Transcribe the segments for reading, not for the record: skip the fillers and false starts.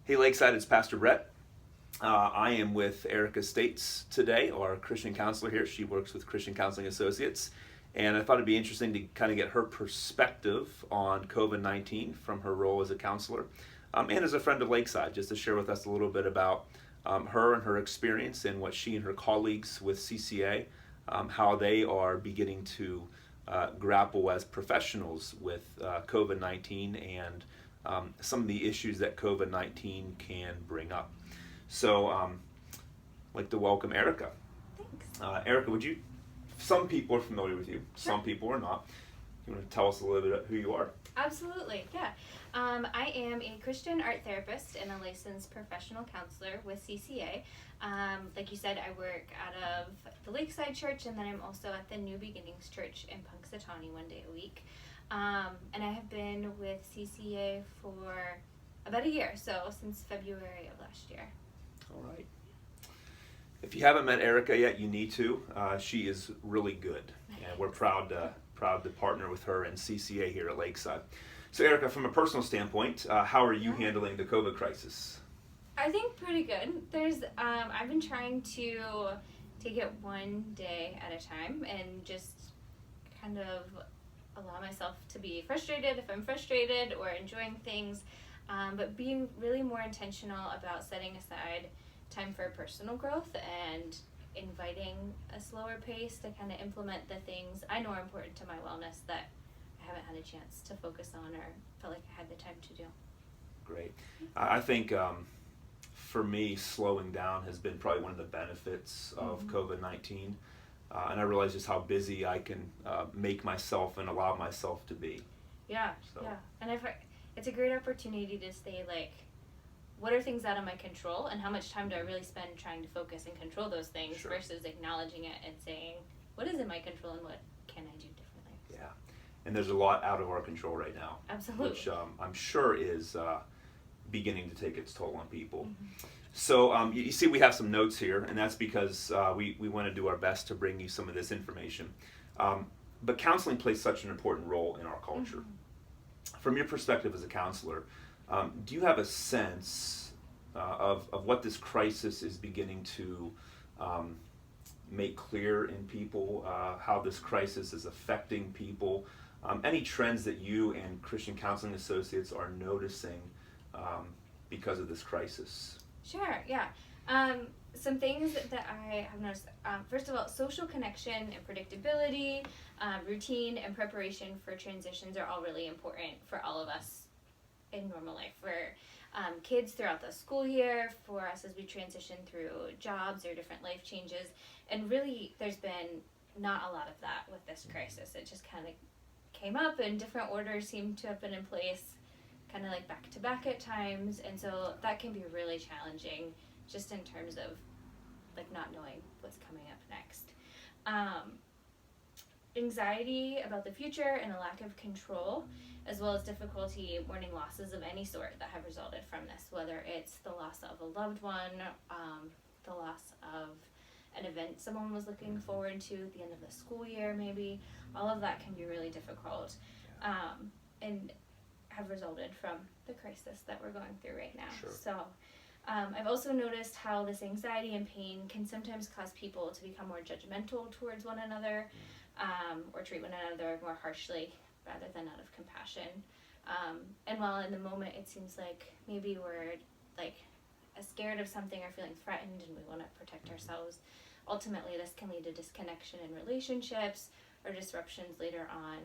Hey Lakeside, it's Pastor Brett. I am with Erica States today, our Christian counselor here. She works with Christian Counseling Associates. And I thought it'd be interesting to kind of get her perspective on COVID-19 from her role as a counselor and as a friend of Lakeside, just to share with us a little bit about her and her experience and what she and her colleagues with CCA, how they are beginning to grapple as professionals with COVID-19 and some of the issues that COVID-19 can bring up. So I'd like to welcome Erica. Thanks. Erica, some people are familiar with you, some people are not. You want to tell us a little bit about who you are? Absolutely, yeah. I am a Christian art therapist and a licensed professional counselor with CCA. Like you said, I work out of the Lakeside Church, and then I'm also at the New Beginnings Church in Punxsutawney one day a week. And I have been with CCA for about a year, so since February of last year. All right. If you haven't met Erica yet, you need to. She is really good, and we're proud to partner with her and CCA here at Lakeside. So Erica, from a personal standpoint, how are you handling the COVID crisis? I think pretty good. I've been trying to take it one day at a time and just kind of allow myself to be frustrated if I'm frustrated or enjoying things, but being really more intentional about setting aside time for personal growth and inviting a slower pace to kind of implement the things I know are important to my wellness that I haven't had a chance to focus on or felt like I had the time to do. Great. I think for me, slowing down has been probably one of the benefits of COVID-19. And I realize just how busy I can make myself and allow myself to be. Yeah. And it's a great opportunity to say, like, what are things out of my control and how much time do I really spend trying to focus and control those things versus acknowledging it and saying, what is in my control and what can I do differently? Yeah. And there's a lot out of our control right now. Absolutely. Which I'm sure is beginning to take its toll on people. So you see we have some notes here, and that's because we want to do our best to bring you some of this information. But counseling plays such an important role in our culture. From your perspective as a counselor, do you have a sense of what this crisis is beginning to make clear in people, how this crisis is affecting people? Any trends that you and Christian Counseling Associates are noticing because of this crisis? Sure, yeah. Some things that I have noticed, first of all, social connection and predictability, routine and preparation for transitions are all really important for all of us in normal life. For kids throughout the school year, for us as we transition through jobs or different life changes. And really, there's been not a lot of that with this crisis. It just kind of came up and different orders seem to have been in place kind of like back to back at times, and so that can be really challenging just in terms of like not knowing what's coming up next. Anxiety about the future and a lack of control, as well as difficulty mourning losses of any sort that have resulted from this, whether it's the loss of a loved one, the loss of an event someone was looking forward to at the end of the school year maybe. All of that can be really difficult and have resulted from the crisis that we're going through right now. Sure. So I've also noticed how this anxiety and pain can sometimes cause people to become more judgmental towards one another, or treat one another more harshly rather than out of compassion. And while in the moment it seems like maybe we're like scared of something or feeling threatened and we want to protect ourselves, ultimately this can lead to disconnection in relationships or disruptions later on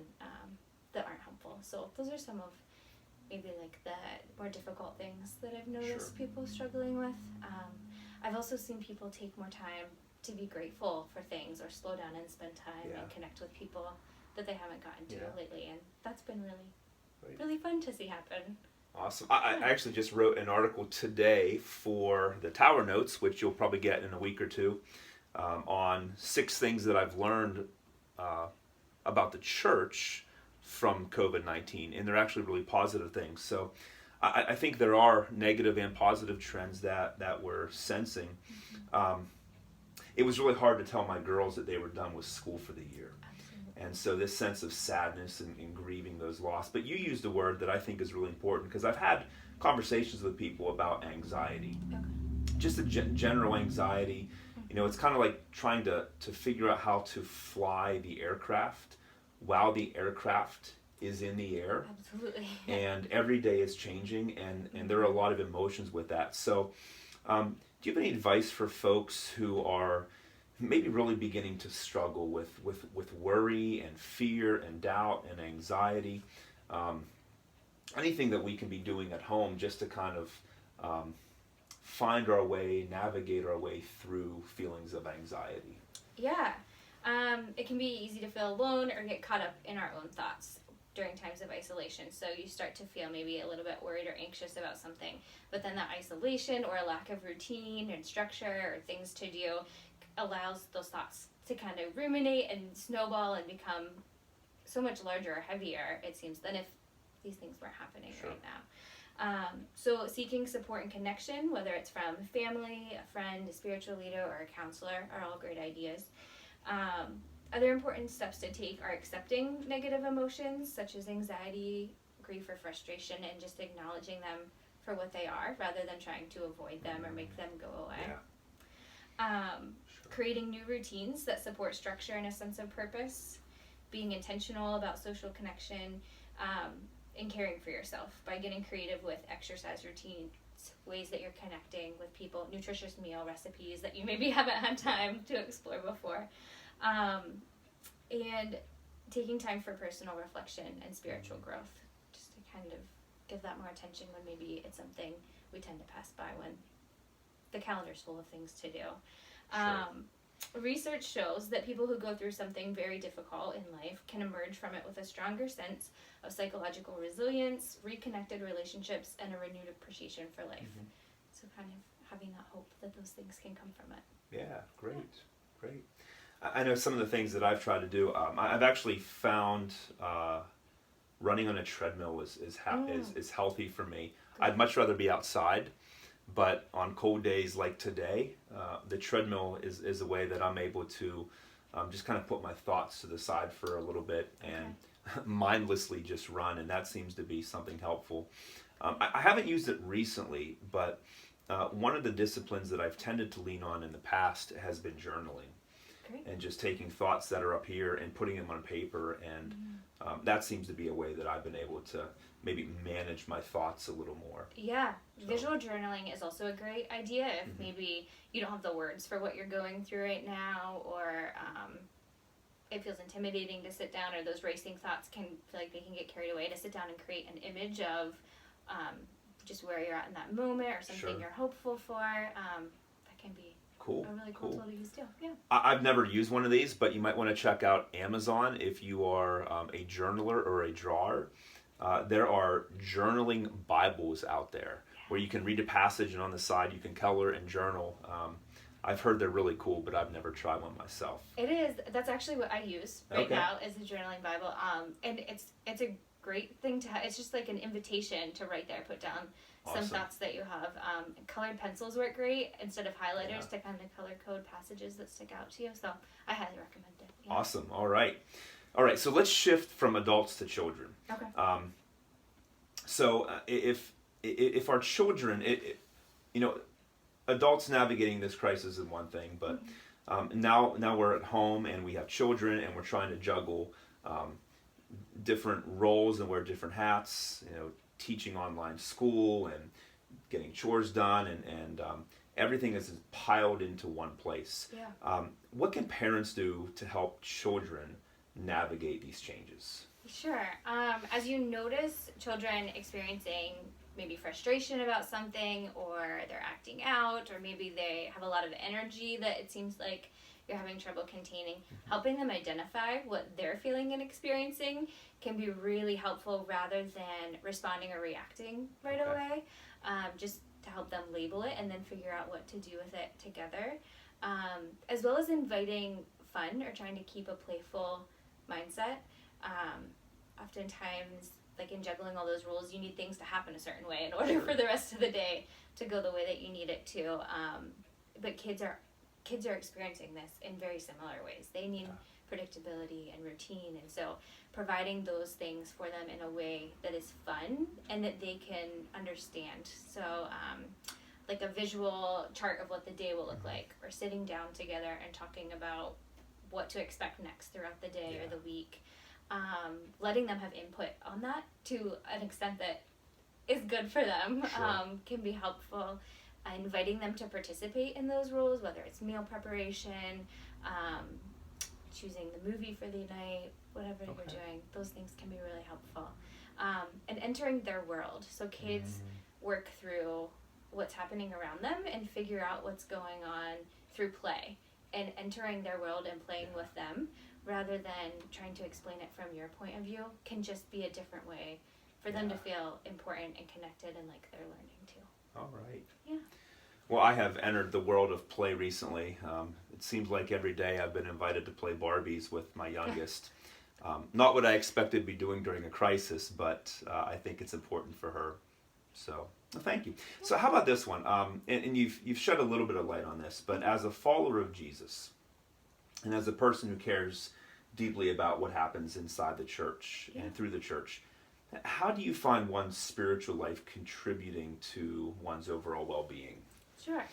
that aren't helpful. So those are some of maybe like the more difficult things that I've noticed people struggling with. I've also seen people take more time to be grateful for things or slow down and spend time and connect with people that they haven't gotten to lately, and that's been really fun to see happen. Awesome. I actually just wrote an article today for the Tower Notes, which you'll probably get in a week or two, on 6 things that I've learned about the church from COVID-19, and they're actually really positive things. So I think there are negative and positive trends that we're sensing. It was really hard to tell my girls that they were done with school for the year. And so this sense of sadness and grieving those loss. But you used a word that I think is really important, because I've had conversations with people about anxiety. Okay. Just a general anxiety. You know, it's kind of like trying to figure out how to fly the aircraft while the aircraft is in the air. Absolutely. And every day is changing, and there are a lot of emotions with that. So do you have any advice for folks who are maybe really beginning to struggle with worry and fear and doubt and anxiety? Anything that we can be doing at home just to kind of find our way, navigate our way through feelings of anxiety? Yeah. It can be easy to feel alone or get caught up in our own thoughts during times of isolation. So you start to feel maybe a little bit worried or anxious about something, but then that isolation or a lack of routine and structure or things to do allows those thoughts to kind of ruminate and snowball and become so much larger or heavier, it seems, than if these things weren't happening Sure. right now. So seeking support and connection, whether it's from family, a friend, a spiritual leader, or a counselor, are all great ideas. Other important steps to take are accepting negative emotions such as anxiety, grief, or frustration, and just acknowledging them for what they are rather than trying to avoid them or make them go away. Yeah. Creating new routines that support structure and a sense of purpose, being intentional about social connection, and caring for yourself by getting creative with exercise routines, ways that you're connecting with people, nutritious meal recipes that you maybe haven't had time to explore before, and taking time for personal reflection and spiritual growth, just to kind of give that more attention when maybe it's something we tend to pass by when the calendar's full of things to do. Research shows that people who go through something very difficult in life can emerge from it with a stronger sense of psychological resilience, reconnected relationships, and a renewed appreciation for life. Mm-hmm. So kind of having that hope that those things can come from it. Yeah, great. I know some of the things that I've tried to do. I've actually found running on a treadmill is healthy for me. I'd much rather be outside, but on cold days like today, the treadmill is a way that I'm able to just kind of put my thoughts to the side for a little bit and mindlessly just run, and that seems to be something helpful. I haven't used it recently, but one of the disciplines that I've tended to lean on in the past has been journaling. Great. And just taking thoughts that are up here and putting them on paper, and that seems to be a way that I've been able to maybe manage my thoughts a little more. Yeah, So. visual journaling is also a great idea if maybe you don't have the words for what you're going through right now, or it feels intimidating to sit down, or those racing thoughts can feel like they can get carried away. To sit down and create an image of just where you're at in that moment, or something you're hopeful for, that can be a really cool tool to use too. Yeah. I've never used one of these, but you might want to check out Amazon if you are a journaler or a drawer. There are journaling Bibles out there where you can read a passage, and on the side you can color and journal. I've heard they're really cool, but I've never tried one myself. It is. That's actually what I use right now, is a journaling Bible. And it's a great thing to have. It's just like an invitation to right there put down some thoughts that you have. Colored pencils work great instead of highlighters to kind of color code passages that stick out to you. So I highly recommend it. Yeah. Awesome. All right. So let's shift from adults to children. Okay. So if our children, adults navigating this crisis is one thing, but now we're at home and we have children and we're trying to juggle different roles and wear different hats, teaching online school and getting chores done, and everything is piled into one place. Yeah. What can parents do to help children navigate these changes? Sure. As you notice children experiencing maybe frustration about something, or they're acting out, or maybe they have a lot of energy that it seems like you're having trouble containing, helping them identify what they're feeling and experiencing can be really helpful rather than responding or reacting right away. Just to help them label it and then figure out what to do with it together. As well as inviting fun or trying to keep a playful mindset. Oftentimes, like in juggling all those rules, you need things to happen a certain way in order for the rest of the day to go the way that you need it to. But kids are experiencing this in very similar ways. They need predictability and routine. And so providing those things for them in a way that is fun and that they can understand. So like a visual chart of what the day will look like, or sitting down together and talking about what to expect next throughout the day or the week. Letting them have input on that to an extent that is good for them, can be helpful. Inviting them to participate in those roles, whether it's meal preparation, choosing the movie for the night, whatever you're doing, those things can be really helpful. And entering their world. So kids work through what's happening around them and figure out what's going on through play, and entering their world and playing with them rather than trying to explain it from your point of view can just be a different way for them to feel important and connected and like they're learning too. All right. Yeah. Well, I have entered the world of play recently. It seems like every day I've been invited to play Barbies with my youngest. Not what I expected to be doing during a crisis, but I think it's important for her. So, well, thank you. So how about this one? And you've shed a little bit of light on this, but as a follower of Jesus, and as a person who cares deeply about what happens inside the church and through the church, how do you find one's spiritual life contributing to one's overall well-being? Sure.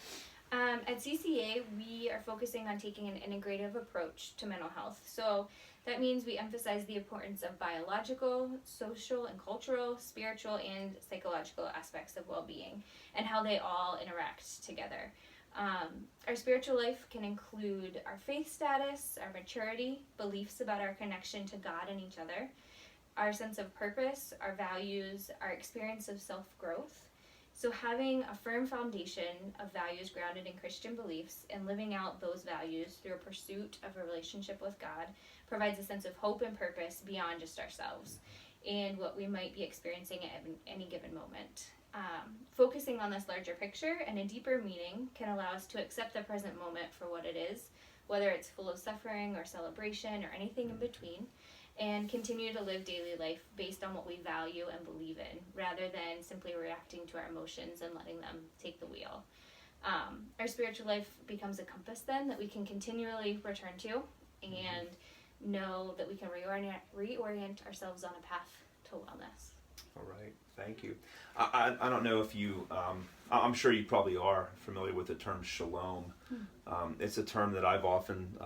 At CCA, we are focusing on taking an integrative approach to mental health. So that means we emphasize the importance of biological, social, and cultural, spiritual, and psychological aspects of well-being and how they all interact together. Our spiritual life can include our faith status, our maturity, beliefs about our connection to God and each other, our sense of purpose, our values, our experience of self-growth. So having a firm foundation of values grounded in Christian beliefs and living out those values through a pursuit of a relationship with God provides a sense of hope and purpose beyond just ourselves and what we might be experiencing at any given moment. Focusing on this larger picture and a deeper meaning can allow us to accept the present moment for what it is, whether it's full of suffering or celebration or anything in between, and continue to live daily life based on what we value and believe in, rather than simply reacting to our emotions and letting them take the wheel. Our spiritual life becomes a compass then that we can continually return to and know that we can reorient ourselves on a path to wellness. All right, thank you. I don't know if you, I'm sure you probably are familiar with the term shalom. It's a term that I've often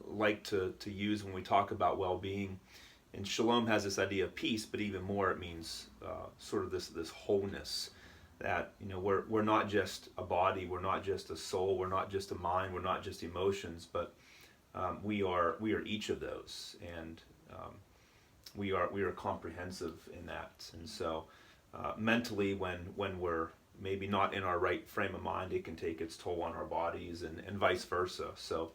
like to use when we talk about well-being. And shalom has this idea of peace, but even more it means sort of this wholeness, that we're not just a body, we're not just a soul, we're not just a mind, we're not just emotions, but we are each of those, and we are comprehensive in that. And so mentally, when we're maybe not in our right frame of mind, it can take its toll on our bodies, and vice versa. So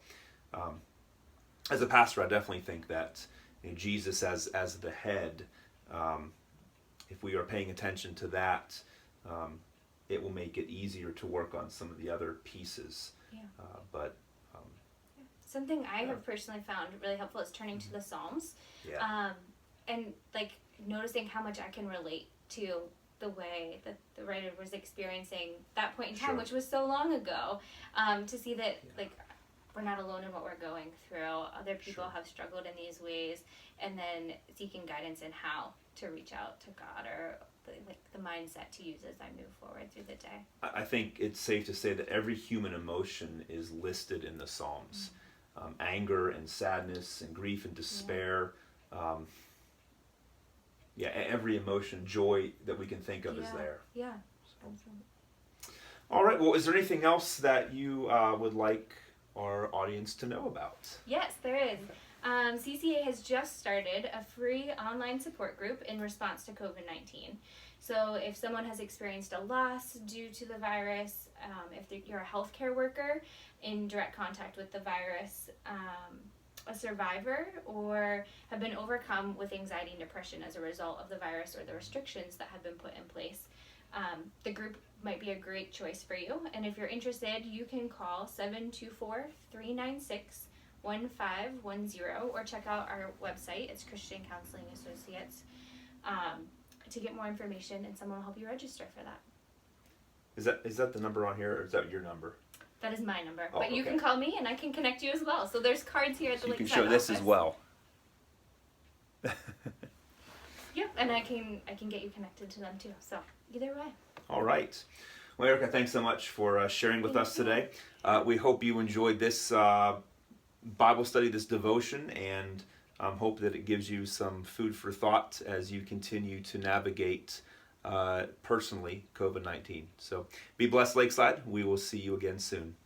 as a pastor, I definitely think that Jesus as the head, if we are paying attention to that, it will make it easier to work on some of the other pieces. Something I have personally found really helpful is turning to the Psalms, and like noticing how much I can relate to the way that the writer was experiencing that point in time, which was so long ago, to see that like we're not alone in what we're going through. Other people have struggled in these ways, and then seeking guidance in how to reach out to God, or the mindset to use as I move forward through the day. I think it's safe to say that every human emotion is listed in the Psalms. Anger and sadness and grief and despair. Every emotion, joy that we can think of is there. Yeah. All right, well, is there anything else that you would like our audience to know about? Yes, there is. CCA has just started a free online support group in response to COVID-19. So if someone has experienced a loss due to the virus, if you're a healthcare worker in direct contact with the virus, a survivor, or have been overcome with anxiety and depression as a result of the virus or the restrictions that have been put in place, the group might be a great choice for you. And if you're interested, you can call 724-396-1510 or check out our website. It's Christian Counseling Associates, to get more information, and someone will help you register for that. Is that the number on here, or is that your number? That is my number. Oh, But you okay. can call me and I can connect you as well. So there's cards here at the So you can Lakeside show this office. as well. Yep, and I can get you connected to them too. So either way. All right. Well, Erica, thanks so much for sharing with us today. We hope you enjoyed this Bible study, this devotion, and hope that it gives you some food for thought as you continue to navigate personally COVID-19. So be blessed, Lakeside. We will see you again soon.